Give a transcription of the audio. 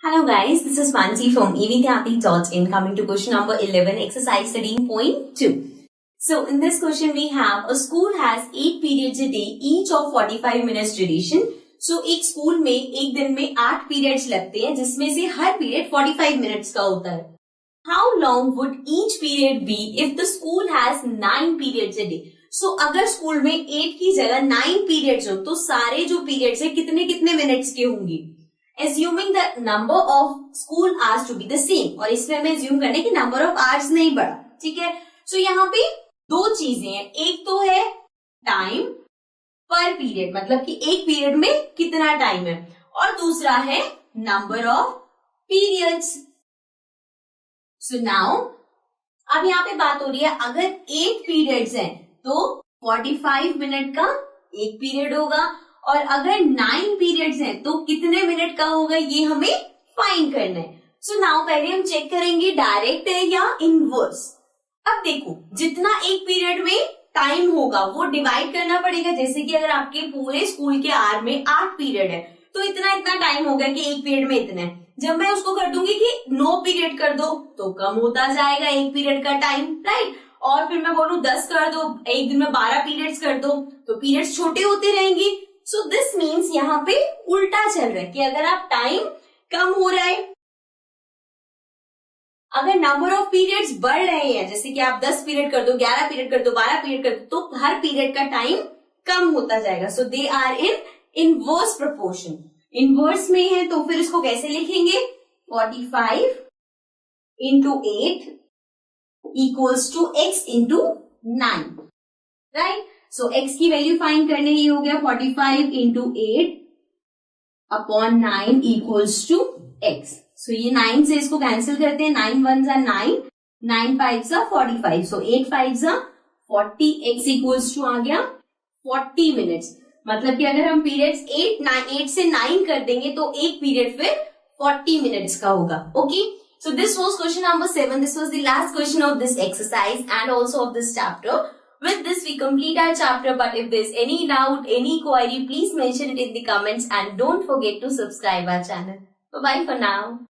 Hello guys, this is Mansi from evtherapy.in coming to question number 11, exercise 13.2. So in this question we have a school has 8 periods a day, each of 45 minutes duration. So एक school में एक दिन में 8 periods लगते हैं जिसमें से हर period 45 minutes का होता है. How long would each period be if the school has 9 periods a day? So अगर स्कूल में 8 की जगह 9 पीरियड्स हो तो सारे जो पीरियड्स है कितने कितने मिनट्स के होंगे. Assuming the number of school hours to be the same, और इसमें हमें assume करना है कि number of hours नहीं बढ़ा. ठीक है. So यहाँ पे दो चीजें हैं. एक तो है टाइम पर पीरियड, मतलब कि एक पीरियड में कितना टाइम है, और दूसरा है number of periods. So now अब यहाँ पे बात हो रही है, अगर 8 पीरियड्स हैं तो 45 मिनट का एक पीरियड होगा, और अगर 9 पीरियड्स हैं तो कितने मिनट का होगा ये हमें फाइंड करना है. सो नाउ पहले हम चेक करेंगे डायरेक्ट है या इनवर्स. अब देखो, जितना एक पीरियड में टाइम होगा वो डिवाइड करना पड़ेगा. जैसे कि अगर आपके पूरे स्कूल के आवर में 8 पीरियड है तो इतना इतना टाइम होगा कि एक पीरियड में इतना है. जब मैं उसको कर दूंगी कि 9 पीरियड कर दो तो कम होता जाएगा एक पीरियड का टाइम, राइट. और फिर मैं बोलूं 10 कर दो, एक दिन में 12 पीरियड्स कर दो तो पीरियड्स छोटे होते रहेंगे. सो दिस मीन्स यहाँ पे उल्टा चल रहा है कि अगर आप टाइम कम हो रहा है, अगर नंबर ऑफ पीरियड्स बढ़ रहे हैं, जैसे कि आप 10 पीरियड कर दो, 11 पीरियड कर दो, 12 पीरियड कर दो, तो हर पीरियड का टाइम कम होता जाएगा. So they are in inverse proportion. Inverse में है तो फिर इसको कैसे लिखेंगे? 45 into 8 equals to x into 9, right. So x की वैल्यू फाइंड करने ही हो गया 45 into 8 upon 9 equals to x. So ये 9 से इसको कैंसिल करते हैं. 9 1 जा 9, 9 5 जा 45. सो 8 5 जा 40, x इक्वल्स टू आ गया 40 मिनट्स. मतलब कि अगर हम पीरियड्स 8 से 9 कर देंगे तो एक पीरियड फिर 40 मिनट्स का होगा. Okay. So this was question number 7. This was the last question of this exercise and also of this chapter. With this we complete our chapter, but if there's any doubt, any query, please mention it in the comments and don't forget to subscribe our channel. Bye bye for now.